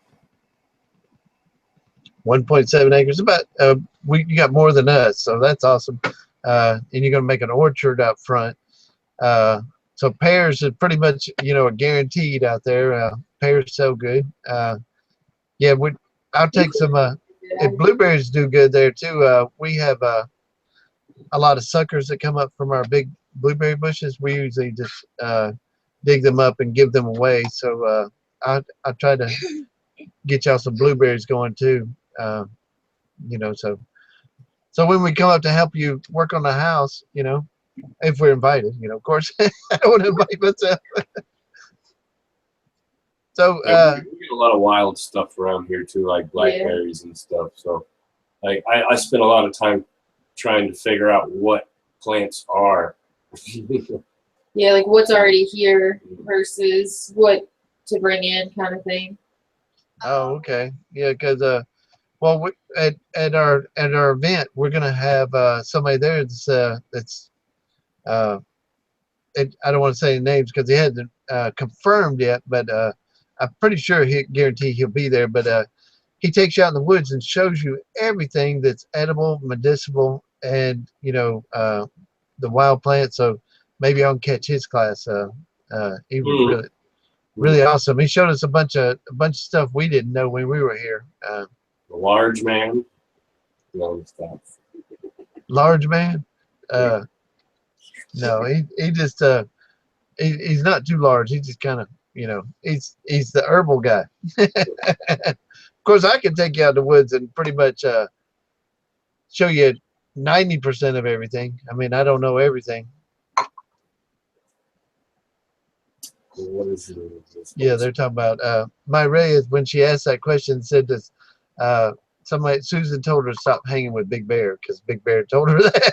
1.7 acres. About you got more than us, so that's awesome. And you're gonna make an orchard out front. So pears is pretty much, you know, guaranteed out there. Pears sell good. Yeah, I'll take some. If blueberries do good there too, we have a lot of suckers that come up from our big blueberry bushes. We usually just dig them up and give them away. So I try to get y'all some blueberries going too. You know, so when we come up to help you work on the house, you know, if we're invited, you know, of course, I don't want to invite myself. So Yeah, we get a lot of wild stuff around here too, like blackberries and stuff. So like I spend a lot of time trying to figure out what plants are. Yeah, like what's already here versus what to bring in, kind of thing. oh, okay, yeah, because well, at our event, we're gonna have somebody there that's I don't want to say names because he hasn't confirmed yet, but I'm pretty sure he guarantee he'll be there. But he takes you out in the woods and shows you everything that's edible, medicinal, and you know the wild plants. So maybe I'll catch his class. He was really awesome. He showed us a bunch of stuff we didn't know when we were here. A large man. Large man. No, he just he's not too large. He's just kind of, you know, he's the herbal guy. Of course, I can take you out in the woods and pretty much show you 90% of everything. I mean, I don't know everything. What is Yeah, they're talking about my Ray is when she asked that question said this somebody Susan told her to stop hanging with Big Bear because Big Bear told her that.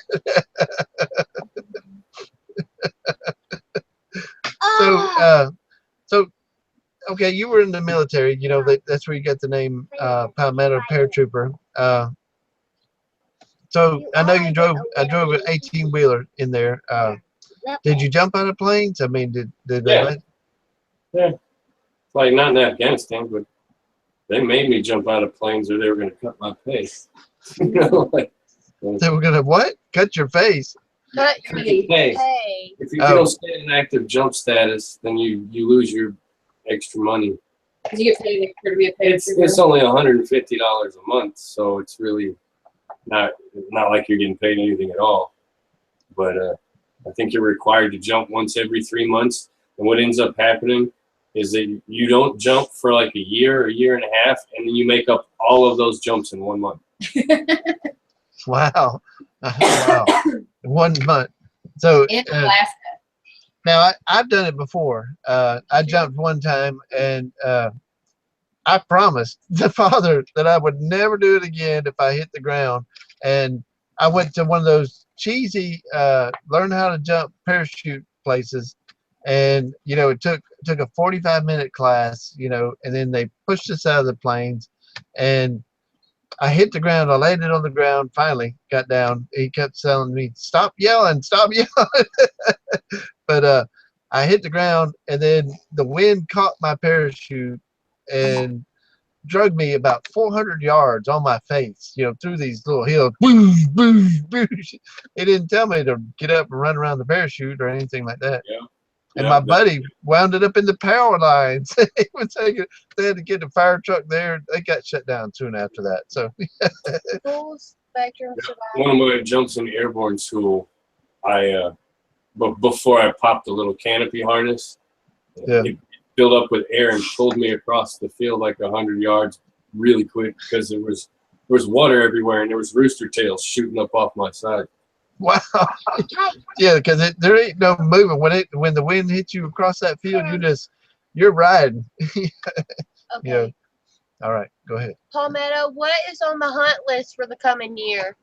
So okay, you were in the military, you know, that's where you got the name Palmetto Paratrooper. So I know I drove an 18-wheeler in there. Did you jump out of planes? I mean, did they let? Yeah, it's like not in Afghanistan, but they made me jump out of planes or they were going to cut my pay. You know, like, they were going to what? Cut your face? Cut your pay. Hey. If you don't stay in active jump status, then you lose your extra money. You get paid to be a paid. It's only $150 a month, so it's really not like you're getting paid anything at all. But I think you're required to jump once every 3 months, and what ends up happening is that you don't jump for like a year or a year and a half, and then you make up all of those jumps in 1 month. Wow. Wow. 1 month. So In Alaska. now I've done it before. I jumped one time and I promised the father that I would never do it again if I hit the ground. And I went to one of those cheesy learn how to jump parachute places. And, you know, it took a 45-minute class, you know, and then they pushed us out of the planes. And I hit the ground. I landed on the ground, finally got down. He kept telling me, stop yelling, stop yelling. But I hit the ground, and then the wind caught my parachute and drug me about 400 yards on my face, you know, through these little hills. Boosh, boosh, boosh. It didn't tell me to get up and run around the parachute or anything like that. Yeah. And my buddy wound it up in the power lines. They had to get the fire truck there. They got shut down soon after that. So Full spectrum survival. one of my jumps in airborne school, before I popped the little canopy harness, it filled up with air and pulled me across the field like 100 yards really quick because there was water everywhere and there was rooster tails shooting up off my side. wow. Yeah, because there ain't no moving when the wind hits you across that field. You're riding. Okay. You know. All right, go ahead. Palmetto, what is on the hunt list for the coming year?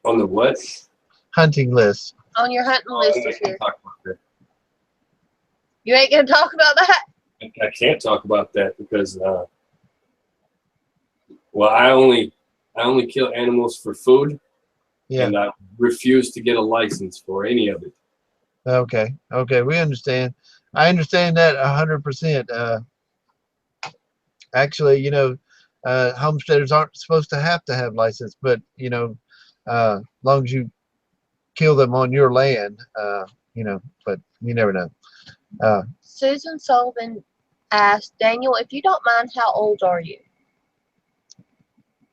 On the what? Hunting list. On your hunting list this year. Talk about that. You ain't gonna talk about that? I can't talk about that because I only kill animals for food. Yeah. And I refuse to get a license for any of it. Okay, we understand. I understand that 100%. Actually, you know, homesteaders aren't supposed to have license, but you know, as long as you kill them on your land, you know, but you never know. Susan Sullivan asked, Daniel, if you don't mind, how old are you?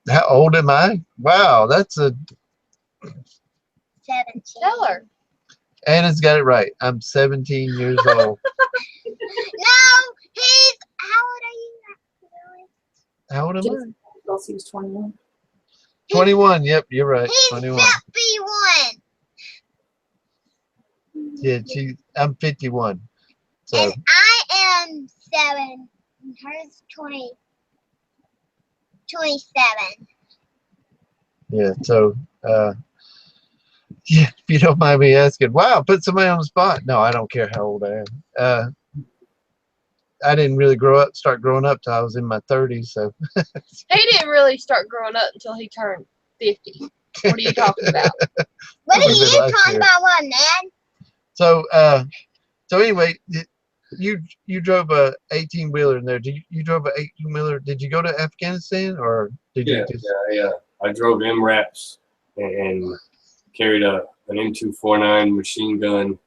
How old am I? Wow, that's a 17. Tell her. Anna's got it right. I'm 17 years old. No, he's. How old are you? Really? How old am I? Else he was 21. 21. Yep, you're right. He's 21. 51. Yeah, I'm 51. So And I am 7. And hers 27. yeah, so yeah, if you don't mind me asking, wow, put somebody on the spot. No, I don't care how old I am. I didn't really start growing up till I was in my 30s. So He didn't really start growing up until he turned 50. What are you talking about? What are Would've been you last talking year. about, what, man? so anyway, you drove a 18-wheeler in there. You drove a 18-wheeler? Did you go to Afghanistan or did you just? Yeah. I drove MRAPs and carried an M249 machine gun.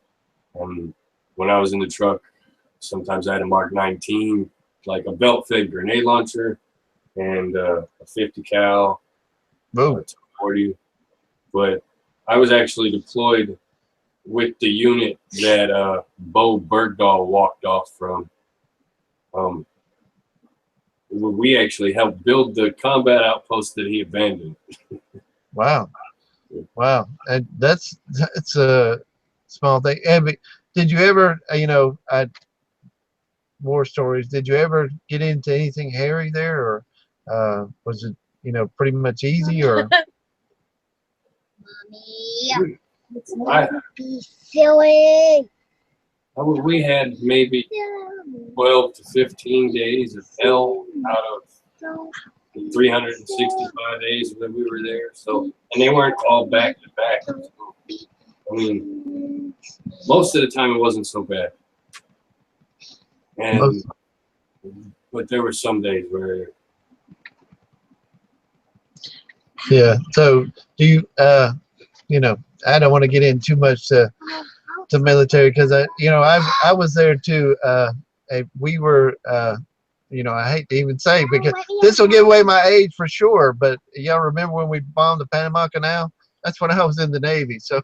When I was in the truck, sometimes I had a Mark 19, like a belt-fed grenade launcher, and a 50 cal, Whoa. 40. But I was actually deployed with the unit that Bo Bergdahl walked off from. We actually helped build the combat outpost that he abandoned. Wow. And that's a small thing. And did you ever, war stories, did you ever get into anything hairy there, or was it, pretty much easy, or? Mommy, I, be silly. we had maybe 12 to 15 days of hell out of 365 days that we were there. So, and they weren't all back to back. I mean, most of the time it wasn't so bad. And but there were some days where. Yeah. So do you? I don't want to get in too much to military, because I was there too. We were. I hate to even say, because this will give away my age for sure. But y'all remember when we bombed the Panama Canal? That's when I was in the Navy. So.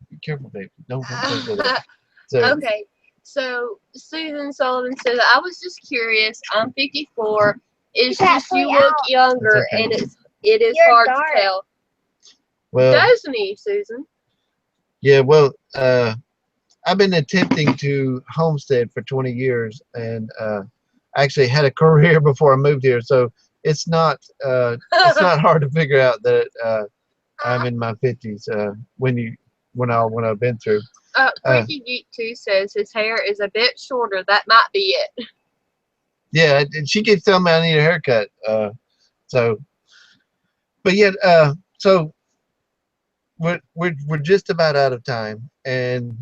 Be careful, baby. Don't do that. So, Okay, so Susan Sullivan says, I was just curious. I'm 54. It's just you look younger, It's okay. and it is You're hard dark. to tell. well, Doesn't he, Susan? yeah. Well, I've been attempting to homestead for 20 years, and actually had a career before I moved here. So it's not hard to figure out that I'm in my 50s when I've been through. Freaky Geek 2 says his hair is a bit shorter. That might be it. Yeah, and she keeps telling me I need a haircut. So we're just about out of time, and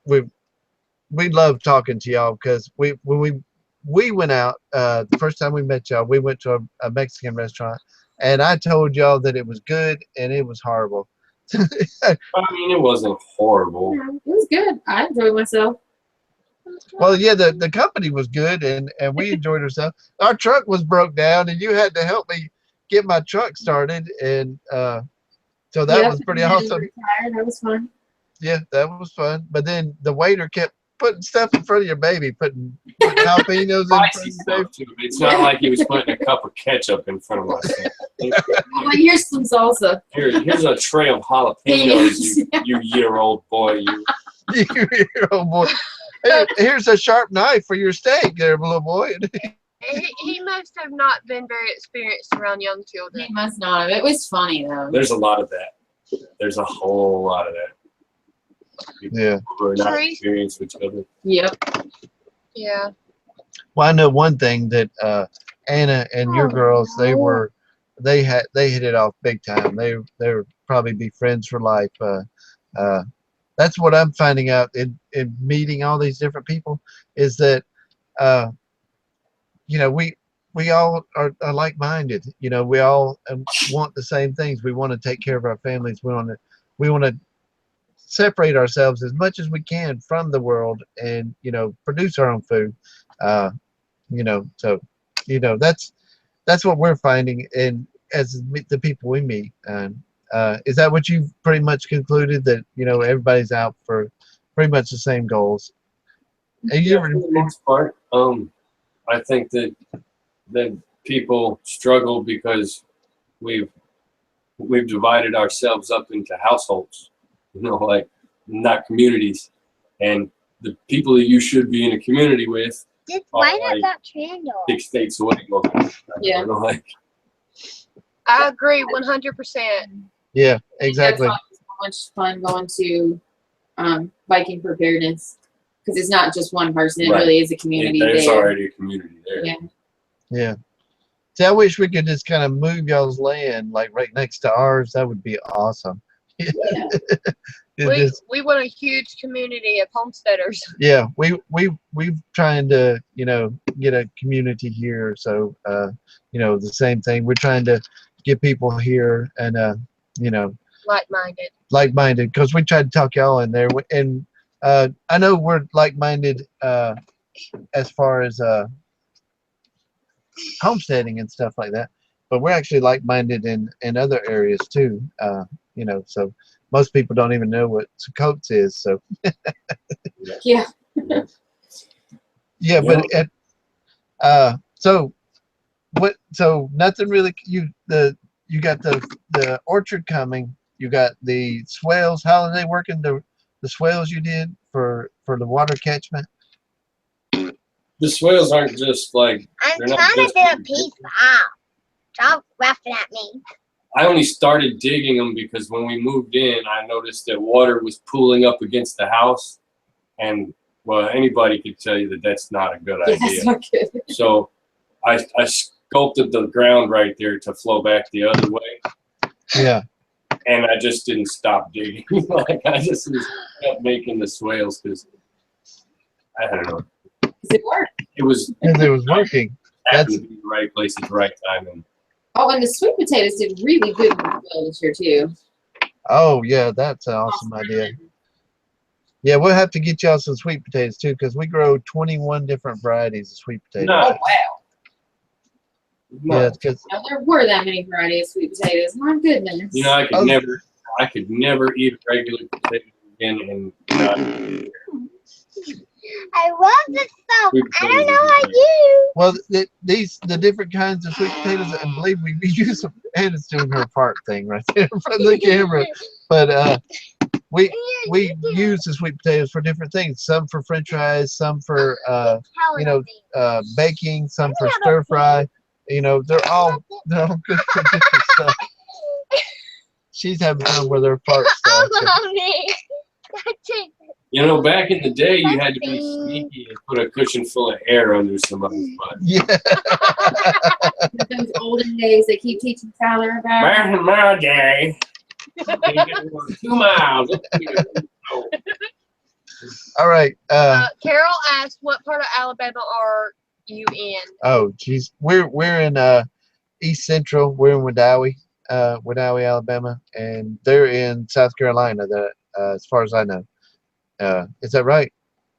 we love talking to y'all, because when we went out the first time we met y'all, we went to a Mexican restaurant, and I told y'all that it was good and it was horrible. I mean, it wasn't horrible. Yeah, it was good. I enjoyed myself. Well, yeah, the company was good, and we enjoyed ourselves. Our truck was broke down, and you had to help me get my truck started, and so that was pretty awesome. That was fun. Yeah, that was fun. But then the waiter kept putting stuff in front of your baby, putting jalapenos in front of Spicy your baby. stuff too. It's not like he was putting a cup of ketchup in front of my son. Well, here's some salsa. Here's a tray of jalapenos, you year-old boy. You. Oh boy! Here's a sharp knife for your steak, there, little boy. He must have not been very experienced around young children. He must not have. It was funny though. There's a lot of that. There's a whole lot of that. People Yeah. who are not Tree. experienced with each other. Yep. Yeah. Well, I know one thing, that Anna and your girls, they hit it off big time. They would probably be friends for life. that's what I'm finding out in meeting all these different people is that you know, we all are like-minded. You know, we all want the same things. We want to take care of our families. We want to separate ourselves as much as we can from the world, and you know, produce our own food. You know, so you know, that's what we're finding, and as the people we meet. And is that what you've pretty much concluded, that you know everybody's out for pretty much the same goals? And Yeah, for the most part. I think that people struggle because we've divided ourselves up into households, you know, like not communities. And the people that you should be in a community with Why are not like that triangle? 6 states away. Yeah. You know, like, I agree 100%. Yeah, That's exactly. why it's so much fun going to Viking preparedness, because it's not just one person. It Right. really is a community there's there. already a community there. Yeah. Yeah. See, I wish we could just kind of move y'all's land like right next to ours. That would be awesome. Yeah. We want a huge community of homesteaders. Yeah, we've trying to, you know, get a community here. So you know, the same thing. We're trying to get people here, and you know, Like-minded. because we tried to talk y'all in there, and I know we're like-minded as far as homesteading and stuff like that, but we're actually like-minded in other areas too. You know, so most people don't even know what Coates is. So Yeah. yeah, but so what? So nothing really. You got the orchard coming. You got the swales. How are they working? The swales you did for the water catchment. The swales aren't just like, I'm they're not trying to just do a for piece out. Stop laughing at me. I only started digging them because when we moved in, I noticed that water was pooling up against the house, and well, anybody could tell you that that's not a good Yeah, idea. that's not good. So I sculpted the ground right there to flow back the other way, Yeah. and I just didn't stop digging. Like I just kept making the swales because I don't know. It worked. It was Because it was working. happened to be the right place at the right time, and Oh, and the sweet potatoes did really good in the field this year too. Oh yeah, that's an awesome idea. Yeah, we'll have to get y'all some sweet potatoes too, because we grow 21 different varieties of sweet potatoes. Oh Nice. wow! Yeah, because Now, there were that many varieties of sweet potatoes. My goodness. You know, I Oh. could never eat a regular potato again, and not. I love this stuff. Sweet I don't potatoes know are how good. you. well, the different kinds of sweet potatoes, I believe we use them. Anna's doing her part thing right there in front of the camera, but we use the sweet potatoes for different things. Some for French fries, some for you know, baking, some for stir fry. You know, they're all good for different stuff. She's having fun with her part stuff. So. Mommy. You know, back in the day, you had to be sneaky and put a cushion full of air under somebody's butt. Yeah. Those olden days they keep teaching Tyler about. Back in my day, you could walk 2 miles. All right. Carol asked, what part of Alabama are you in? Oh, geez. We're in East Central. We're in Wedowee, Alabama, and they're in South Carolina. As far as I know. Is that right?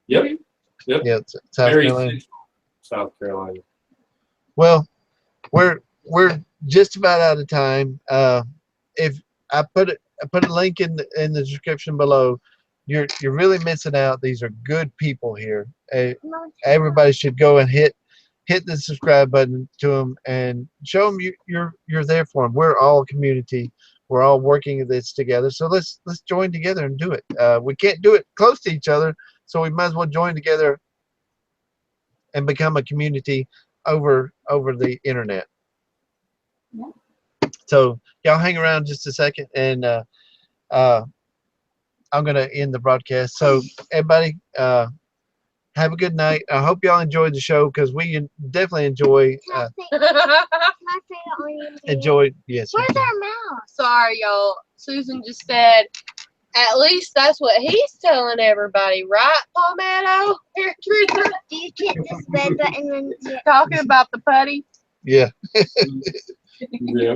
Yep. Yep. Yeah, it's South Very Carolina. central South Carolina. Well, we're just about out of time. If I put a link in the description below, you're really missing out. These are good people here. Everybody should go and hit the subscribe button to them and show them you're there for them. We're all a community. We're all working this together. So let's join together and do it. We can't do it close to each other, so we might as well join together and become a community over the internet. Yeah. So y'all hang around just a second, and I'm gonna end the broadcast. So everybody, have a good night. I hope y'all enjoyed the show, because we definitely enjoy. Yes. Where's our mouse? Sorry, y'all. Susan just said, At least that's what he's telling everybody, right, Palmetto? Paratrooper? Do you hit this red button when you're Talking about the putty. Yeah. Yeah.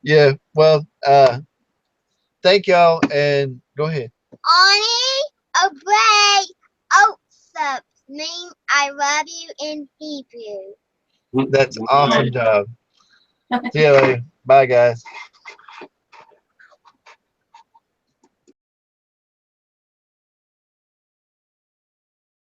Yeah. Well, thank y'all, and go ahead. Ani Obey Oatsub mean I love you in Hebrew. That's awesome job. See you later. Bye, guys.